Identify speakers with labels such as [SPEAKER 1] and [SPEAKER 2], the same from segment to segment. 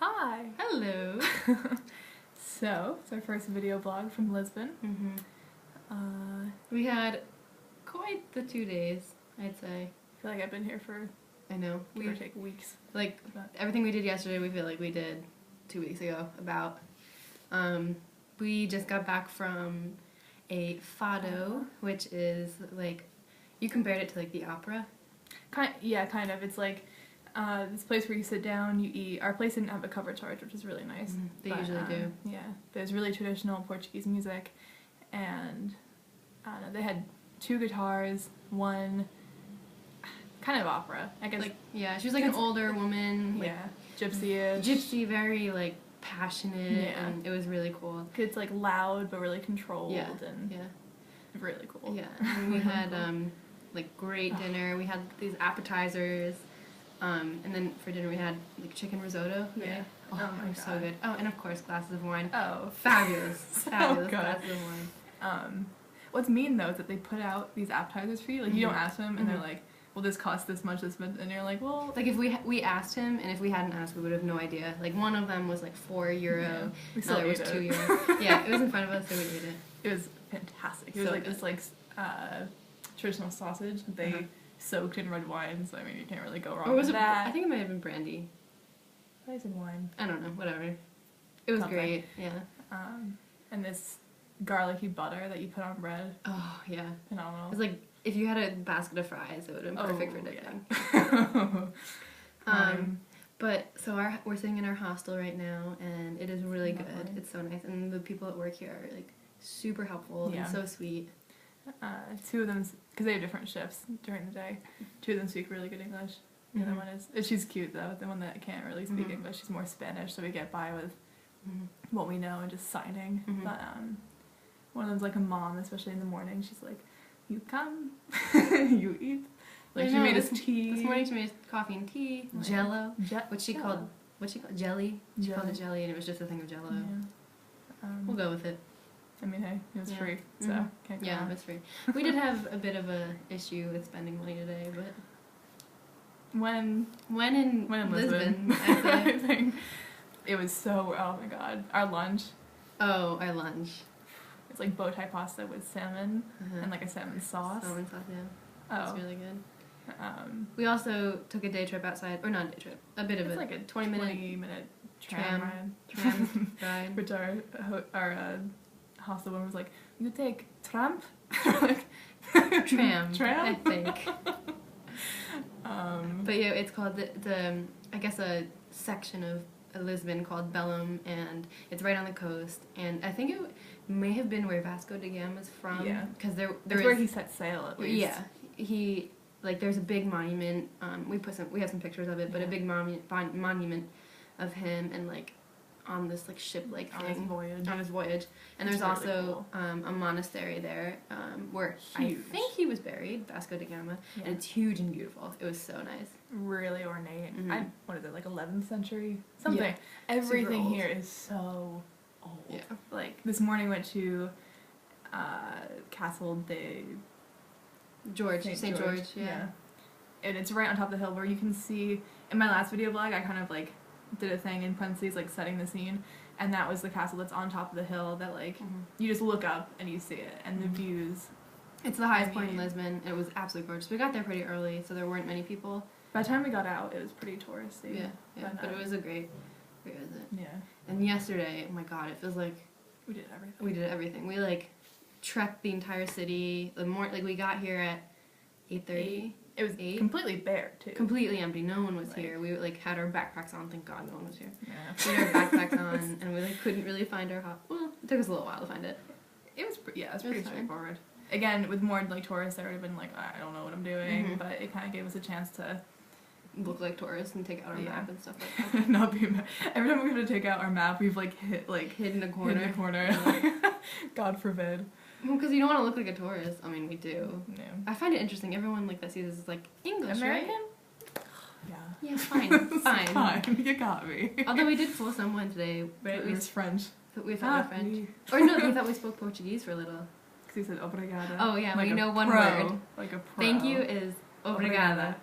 [SPEAKER 1] Hi!
[SPEAKER 2] Hello!
[SPEAKER 1] So, it's our first video blog from Lisbon.
[SPEAKER 2] We had quite the 2 days, I'd say.
[SPEAKER 1] I feel like I've been here for,
[SPEAKER 2] I know.
[SPEAKER 1] give or take weeks.
[SPEAKER 2] Like, everything we did yesterday, we feel like we did 2 weeks ago, about. We just got back from a fado, which is, like, you compared it to, like, the opera.
[SPEAKER 1] Kind of. It's like this place where you sit down, you eat. Our place didn't have a cover charge, which is really nice.
[SPEAKER 2] They usually do.
[SPEAKER 1] Yeah. There's really traditional Portuguese music, and I don't know, they had 2 guitars, one kind of opera, I guess.
[SPEAKER 2] Like, yeah, she was like an older woman. Like,
[SPEAKER 1] yeah, gypsy-ish.
[SPEAKER 2] Gypsy, very, like, passionate, and it was really cool.
[SPEAKER 1] It's, like, loud, but really controlled, and
[SPEAKER 2] yeah.
[SPEAKER 1] really cool.
[SPEAKER 2] Yeah, and we had, like, great dinner. We had these appetizers, and then for dinner we had, like, chicken risotto.
[SPEAKER 1] Yeah.
[SPEAKER 2] Oh my god. So good. Oh, and of course, glasses of wine.
[SPEAKER 1] Oh.
[SPEAKER 2] Fabulous.
[SPEAKER 1] So
[SPEAKER 2] Fabulous
[SPEAKER 1] good.
[SPEAKER 2] glasses of wine.
[SPEAKER 1] What's mean, though, is that they put out these appetizers for you. Like, you don't ask them, and they're like, well, this costs this much, and you're like, well...
[SPEAKER 2] Like, if we asked him, and if we hadn't asked, we would have no idea. Like, one of them was, like, €4.
[SPEAKER 1] Yeah. We still
[SPEAKER 2] another was €2. Yeah, it was in front of us, so we ate it.
[SPEAKER 1] It was fantastic. It was,
[SPEAKER 2] So
[SPEAKER 1] like,
[SPEAKER 2] good.
[SPEAKER 1] this, like, traditional sausage that they soaked in red wine, so, I mean, you can't really go wrong
[SPEAKER 2] Or was
[SPEAKER 1] with
[SPEAKER 2] it...
[SPEAKER 1] that.
[SPEAKER 2] I think it might have been brandy.
[SPEAKER 1] I said wine.
[SPEAKER 2] I don't know, whatever. It was
[SPEAKER 1] Something.
[SPEAKER 2] great, yeah.
[SPEAKER 1] And this garlicky butter that you put on bread.
[SPEAKER 2] Oh, yeah.
[SPEAKER 1] Phenomenal.
[SPEAKER 2] It was like, if you had a basket of fries, it would have been perfect for dipping.
[SPEAKER 1] Yeah.
[SPEAKER 2] But, so we're sitting in our hostel right now, and it is really good.
[SPEAKER 1] Lovely.
[SPEAKER 2] It's so nice, and the people at work here are, like, super helpful
[SPEAKER 1] Yeah.
[SPEAKER 2] and so sweet.
[SPEAKER 1] 2 of them, because they have different shifts during the day, 2 of them speak really good English. The other one is, she's cute though, the one that can't really speak English, she's more Spanish, so we get by with what we know and just signing. But one of them's like a mom, especially in the morning, she's like, you come, you eat. Like, she made us tea.
[SPEAKER 2] This morning she made us coffee and tea, jello, what she called jelly. She called it jelly, and it was just a thing of jello.
[SPEAKER 1] Yeah.
[SPEAKER 2] We'll go with it.
[SPEAKER 1] I mean, hey, it was free, so can't go
[SPEAKER 2] yeah,
[SPEAKER 1] wrong.
[SPEAKER 2] it was free. We did have a bit of a issue with spending money today, but
[SPEAKER 1] When
[SPEAKER 2] in Lisbon,
[SPEAKER 1] I think it was so, oh my god, our lunch.
[SPEAKER 2] Oh, our lunch.
[SPEAKER 1] It's like bow tie pasta with salmon and like a salmon sauce.
[SPEAKER 2] Salmon sauce, yeah.
[SPEAKER 1] Oh.
[SPEAKER 2] It's really good. We also took a day trip outside, or not a day trip, a bit of
[SPEAKER 1] it's
[SPEAKER 2] a
[SPEAKER 1] like a
[SPEAKER 2] 20
[SPEAKER 1] minute tram
[SPEAKER 2] ride.
[SPEAKER 1] Which our hostel woman was like, you take tramp? Like,
[SPEAKER 2] tram,
[SPEAKER 1] I
[SPEAKER 2] think. But yeah, it's called the I guess a section of Lisbon called Belém, and it's right on the coast, and I think it may have been where Vasco da Gama is from.
[SPEAKER 1] Yeah,
[SPEAKER 2] because there
[SPEAKER 1] is where he set sail at least.
[SPEAKER 2] Yeah, he like there's a big monument. We have some pictures of it, but a big monument of him, and like on this like ship like
[SPEAKER 1] on his voyage.
[SPEAKER 2] And there's also cool. A monastery there where I think he was buried, Vasco da Gama, and it's huge and beautiful. It was so nice.
[SPEAKER 1] Really ornate. What is it, like 11th century? Something. Yeah. Everything here is so old.
[SPEAKER 2] Yeah.
[SPEAKER 1] Like, this morning we went to Castle de...
[SPEAKER 2] St. George, yeah.
[SPEAKER 1] And it's right on top of the hill where you can see... In my last video blog, I kind of, like, did a thing in parentheses, like, setting the scene. And that was the castle that's on top of the hill that, like, you just look up and you see it. And the views...
[SPEAKER 2] It's the highest point in Lisbon. It was absolutely gorgeous. We got there pretty early, so there weren't many people.
[SPEAKER 1] By the time we got out, it was pretty touristy.
[SPEAKER 2] Yeah, but it was a great visit.
[SPEAKER 1] Yeah.
[SPEAKER 2] And yesterday, oh my god, it feels like...
[SPEAKER 1] We did everything.
[SPEAKER 2] We did everything. We, like, trekked the entire city. Like, we got here at 8:30.
[SPEAKER 1] It was completely bare, too.
[SPEAKER 2] Completely empty. No one was here. We, like, had our backpacks on. Thank God no one was here.
[SPEAKER 1] Yeah.
[SPEAKER 2] We had our backpacks on, and we, like, couldn't really find our Well, it took us a little while to find it.
[SPEAKER 1] It was pretty straightforward. Again, with more, like, tourists, I would have been like, I don't know what I'm doing, but it kind of gave us a chance to...
[SPEAKER 2] look like tourists and take out our map and stuff like that.
[SPEAKER 1] Not be mad. Every time we have to take out our map, we've, like,
[SPEAKER 2] hidden a corner.
[SPEAKER 1] Yeah. God forbid.
[SPEAKER 2] Well, because you don't want to look like a tourist. I mean, we do.
[SPEAKER 1] Yeah.
[SPEAKER 2] I find it interesting. Everyone, like, that sees us is like, English,
[SPEAKER 1] American?
[SPEAKER 2] Right?
[SPEAKER 1] Yeah.
[SPEAKER 2] Yeah, fine.
[SPEAKER 1] Fine. You got me.
[SPEAKER 2] Although we did fool someone today.
[SPEAKER 1] Right? It was French.
[SPEAKER 2] We thought we were French. Or no, we thought we spoke Portuguese for a little.
[SPEAKER 1] Because he said obrigada.
[SPEAKER 2] Oh, yeah,
[SPEAKER 1] like
[SPEAKER 2] we know one
[SPEAKER 1] pro.
[SPEAKER 2] word.
[SPEAKER 1] Like a pro.
[SPEAKER 2] Thank you is obrigada.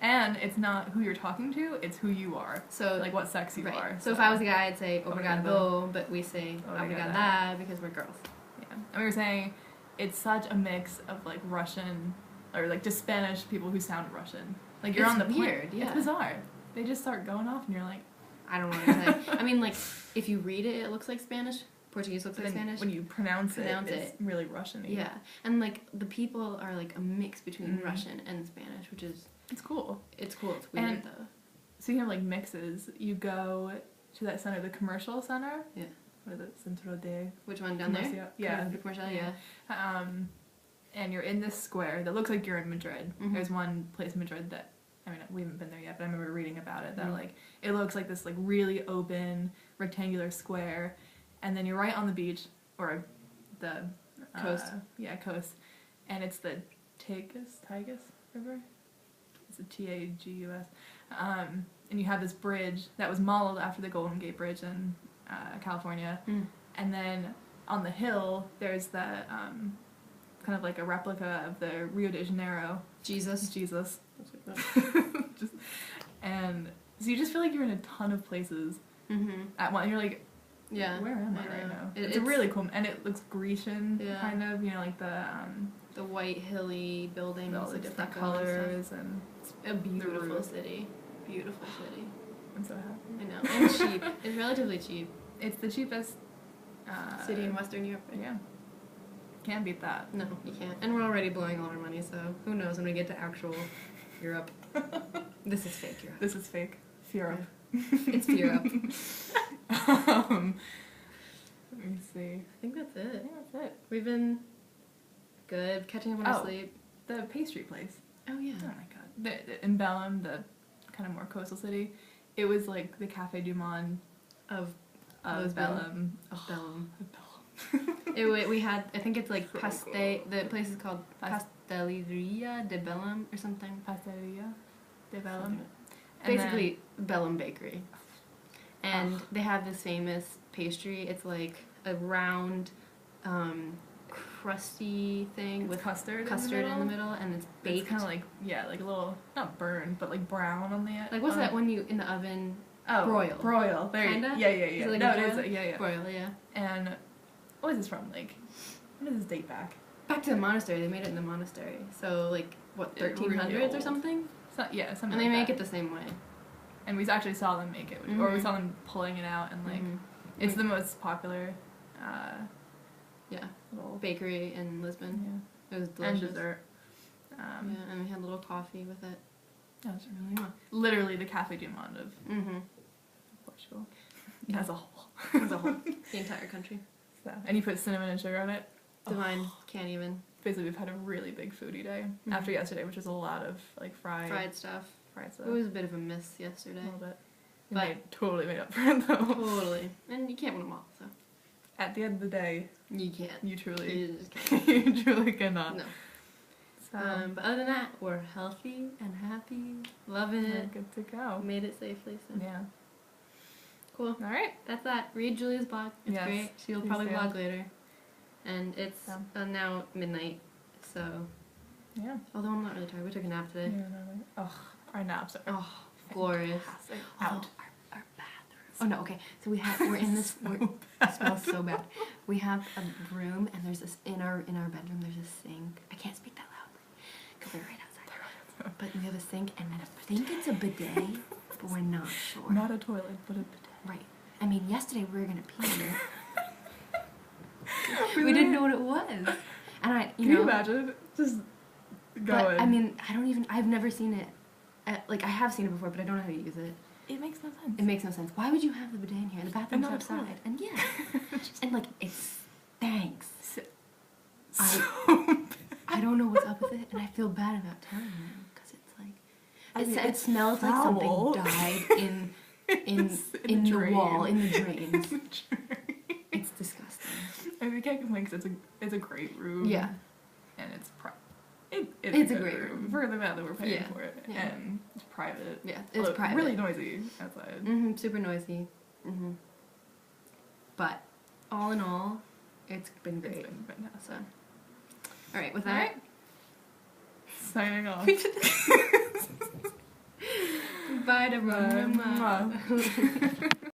[SPEAKER 1] And it's not who you're talking to, it's who you are.
[SPEAKER 2] So
[SPEAKER 1] like what sex you
[SPEAKER 2] right.
[SPEAKER 1] are.
[SPEAKER 2] So if I was a guy, I'd say obrigado, but we say
[SPEAKER 1] Obrigada.
[SPEAKER 2] obrigada because we're girls.
[SPEAKER 1] Yeah. And we were saying it's such a mix of like Russian or like just Spanish people who sound Russian. Like you're
[SPEAKER 2] It's
[SPEAKER 1] on the
[SPEAKER 2] weird,
[SPEAKER 1] plane.
[SPEAKER 2] yeah.
[SPEAKER 1] It's bizarre. They just start going off and you're like,
[SPEAKER 2] I don't know what to say. I mean, like, if you read it, it looks like Spanish. Portuguese looks like
[SPEAKER 1] then
[SPEAKER 2] Spanish.
[SPEAKER 1] when you pronounce it's really Russian-y.
[SPEAKER 2] Yeah. And, like, the people are, like, a mix between
[SPEAKER 1] Mhm.
[SPEAKER 2] Russian and Spanish, which is...
[SPEAKER 1] It's cool.
[SPEAKER 2] It's cool. It's weird,
[SPEAKER 1] And
[SPEAKER 2] though.
[SPEAKER 1] Speaking of like mixes, you go to that center, the commercial center.
[SPEAKER 2] Yeah.
[SPEAKER 1] What is it? Centro de
[SPEAKER 2] Which one, down there?
[SPEAKER 1] Comercio? Yeah.
[SPEAKER 2] The commercial, yeah.
[SPEAKER 1] And you're in this square that looks like you're in Madrid.
[SPEAKER 2] Mhm.
[SPEAKER 1] There's one place in Madrid that, I mean, we haven't been there yet, but I remember reading about it, that
[SPEAKER 2] Mhm.
[SPEAKER 1] like, it looks like this like really open rectangular square, and then you're right on the beach, or the
[SPEAKER 2] Coast.
[SPEAKER 1] Yeah, coast. And it's the Tagus River? It's a Tagus. And you have this bridge that was modeled after the Golden Gate Bridge in California.
[SPEAKER 2] Mm.
[SPEAKER 1] And then on the hill, there's the kind of like a replica of the Rio de Janeiro
[SPEAKER 2] Jesus.
[SPEAKER 1] just, and so you just feel like you're in a ton of places
[SPEAKER 2] Mm-hmm.
[SPEAKER 1] at once. You're like,
[SPEAKER 2] Yeah.
[SPEAKER 1] where am I
[SPEAKER 2] I
[SPEAKER 1] right
[SPEAKER 2] know.
[SPEAKER 1] now?
[SPEAKER 2] It's
[SPEAKER 1] It's really cool, and it looks Grecian,
[SPEAKER 2] Yeah.
[SPEAKER 1] kind of. You know, like
[SPEAKER 2] The white, hilly buildings.
[SPEAKER 1] all the
[SPEAKER 2] like
[SPEAKER 1] different
[SPEAKER 2] stucco and
[SPEAKER 1] colors, and
[SPEAKER 2] stuff. It's a beautiful
[SPEAKER 1] roof.
[SPEAKER 2] city. Beautiful city.
[SPEAKER 1] I'm so happy.
[SPEAKER 2] I know. And cheap. It's relatively cheap.
[SPEAKER 1] It's the cheapest
[SPEAKER 2] City in Western Europe.
[SPEAKER 1] Yeah, can't beat that.
[SPEAKER 2] No, you can't. And we're already blowing all our money, so who knows when we get to actual Europe. This is fake Europe.
[SPEAKER 1] This is fake. Europe.
[SPEAKER 2] It's Europe.
[SPEAKER 1] Let me see.
[SPEAKER 2] I think that's
[SPEAKER 1] I
[SPEAKER 2] it.
[SPEAKER 1] think that's it.
[SPEAKER 2] We've been good, catching up on our
[SPEAKER 1] Oh.
[SPEAKER 2] sleep.
[SPEAKER 1] The pastry place.
[SPEAKER 2] Oh yeah.
[SPEAKER 1] Oh my god. In Belém, the kind of more coastal city, it was like the Café du Monde
[SPEAKER 2] Of
[SPEAKER 1] Lisbon.
[SPEAKER 2] Belém.
[SPEAKER 1] Of
[SPEAKER 2] Belém.
[SPEAKER 1] Belém.
[SPEAKER 2] We had, I think it's like
[SPEAKER 1] So
[SPEAKER 2] paste.
[SPEAKER 1] cool.
[SPEAKER 2] The place is called Pasteleria de Belém or something.
[SPEAKER 1] Pasteleria de Belém.
[SPEAKER 2] Something.
[SPEAKER 1] And
[SPEAKER 2] Basically, Belém Bakery. And they have this famous pastry. It's like a round, crusty thing
[SPEAKER 1] with
[SPEAKER 2] with
[SPEAKER 1] custard
[SPEAKER 2] custard in the middle, and it's baked.
[SPEAKER 1] It's kind of like, yeah, like a little, not burned, but like brown on the edge.
[SPEAKER 2] Like, what's that when you in the oven?
[SPEAKER 1] Oh,
[SPEAKER 2] broil.
[SPEAKER 1] Broil. There you
[SPEAKER 2] Kinda?
[SPEAKER 1] Yeah, yeah,
[SPEAKER 2] Is
[SPEAKER 1] yeah.
[SPEAKER 2] it like
[SPEAKER 1] no,
[SPEAKER 2] a
[SPEAKER 1] it is.
[SPEAKER 2] broil?
[SPEAKER 1] Yeah.
[SPEAKER 2] Broil, yeah.
[SPEAKER 1] And what is this from? Like, when does this date back?
[SPEAKER 2] Back to the monastery. They made it in the monastery. So, like, what,
[SPEAKER 1] Really
[SPEAKER 2] 1300s or
[SPEAKER 1] old.
[SPEAKER 2] something?
[SPEAKER 1] So, yeah, something
[SPEAKER 2] And they
[SPEAKER 1] like
[SPEAKER 2] make
[SPEAKER 1] that.
[SPEAKER 2] it the same way.
[SPEAKER 1] And we actually saw them make it, or we
[SPEAKER 2] Mhm.
[SPEAKER 1] saw them pulling it out, and like,
[SPEAKER 2] Mhm.
[SPEAKER 1] it's the most popular
[SPEAKER 2] Yeah.
[SPEAKER 1] little
[SPEAKER 2] Bakery in Lisbon.
[SPEAKER 1] yeah.
[SPEAKER 2] It was
[SPEAKER 1] And
[SPEAKER 2] delicious.
[SPEAKER 1] dessert.
[SPEAKER 2] Yeah, and we had a little coffee with it.
[SPEAKER 1] That was really literally the Café du Monde of
[SPEAKER 2] Mm-hmm.
[SPEAKER 1] Portugal
[SPEAKER 2] Yeah.
[SPEAKER 1] as a whole.
[SPEAKER 2] As a whole. The entire country.
[SPEAKER 1] So, and you put cinnamon and sugar on it.
[SPEAKER 2] Divine. Can't even.
[SPEAKER 1] Basically, we've had a really big foodie day
[SPEAKER 2] Mhm.
[SPEAKER 1] after yesterday, which was a lot of like fried
[SPEAKER 2] stuff.
[SPEAKER 1] stuff.
[SPEAKER 2] It was a bit of a miss yesterday.
[SPEAKER 1] a little bit.
[SPEAKER 2] But-
[SPEAKER 1] Totally made up for it though.
[SPEAKER 2] Totally. And you can't win them all, so.
[SPEAKER 1] At the end of the day,
[SPEAKER 2] You can't.
[SPEAKER 1] you truly,
[SPEAKER 2] You just can't.
[SPEAKER 1] you truly cannot.
[SPEAKER 2] No.
[SPEAKER 1] So,
[SPEAKER 2] But other than that, we're healthy and happy, loving
[SPEAKER 1] we're
[SPEAKER 2] it,
[SPEAKER 1] good to go.
[SPEAKER 2] made it safely, so
[SPEAKER 1] Yeah.
[SPEAKER 2] cool.
[SPEAKER 1] All right.
[SPEAKER 2] That's that. Read Julia's blog. It's
[SPEAKER 1] Yes,
[SPEAKER 2] great. She'll
[SPEAKER 1] please
[SPEAKER 2] probably
[SPEAKER 1] do.
[SPEAKER 2] vlog later. And it's
[SPEAKER 1] Yeah.
[SPEAKER 2] now midnight, so.
[SPEAKER 1] Yeah.
[SPEAKER 2] Although I'm not really tired. We took a nap
[SPEAKER 1] Yeah,
[SPEAKER 2] today.
[SPEAKER 1] no, oh, our naps are
[SPEAKER 2] Oh, glorious.
[SPEAKER 1] fantastic.
[SPEAKER 2] Although
[SPEAKER 1] Out.
[SPEAKER 2] Our bathroom. Oh no, okay. So we're in this. It smells so bad. We have a room, and there's this in our bedroom. There's a sink. I can't speak that loudly because we're right outside. But we have a sink, and I think it's a bidet, but we're not sure.
[SPEAKER 1] Not a toilet, but a bidet.
[SPEAKER 2] Right. I mean, yesterday we were gonna pee in it. We didn't know what it was, and
[SPEAKER 1] Can you imagine? Just going.
[SPEAKER 2] But I mean, I've never seen it. Like I have seen it before, but I don't know how to use it.
[SPEAKER 1] it makes no sense.
[SPEAKER 2] It makes no sense. Why would you have the bidet in here? The bathroom's
[SPEAKER 1] not a
[SPEAKER 2] outside.
[SPEAKER 1] toilet.
[SPEAKER 2] And yeah. And like it stinks.
[SPEAKER 1] So
[SPEAKER 2] I don't know what's up with it, and I feel bad about telling them because it's like
[SPEAKER 1] I mean,
[SPEAKER 2] it
[SPEAKER 1] it's
[SPEAKER 2] smells like
[SPEAKER 1] foul.
[SPEAKER 2] something died in the wall, in the drains. It's disgusting.
[SPEAKER 1] I mean, we can't complain because it's a great room.
[SPEAKER 2] Yeah.
[SPEAKER 1] And it's
[SPEAKER 2] It's a
[SPEAKER 1] good
[SPEAKER 2] great room.
[SPEAKER 1] for the amount that we're paying
[SPEAKER 2] Yeah.
[SPEAKER 1] for it,
[SPEAKER 2] Yeah.
[SPEAKER 1] and it's private.
[SPEAKER 2] Yeah, it's
[SPEAKER 1] Although
[SPEAKER 2] private.
[SPEAKER 1] Really noisy outside.
[SPEAKER 2] Super noisy. But all in all, it's been great.
[SPEAKER 1] It's been fantastic.
[SPEAKER 2] So, all right, with
[SPEAKER 1] All
[SPEAKER 2] that,
[SPEAKER 1] right. Signing off.
[SPEAKER 2] Bye,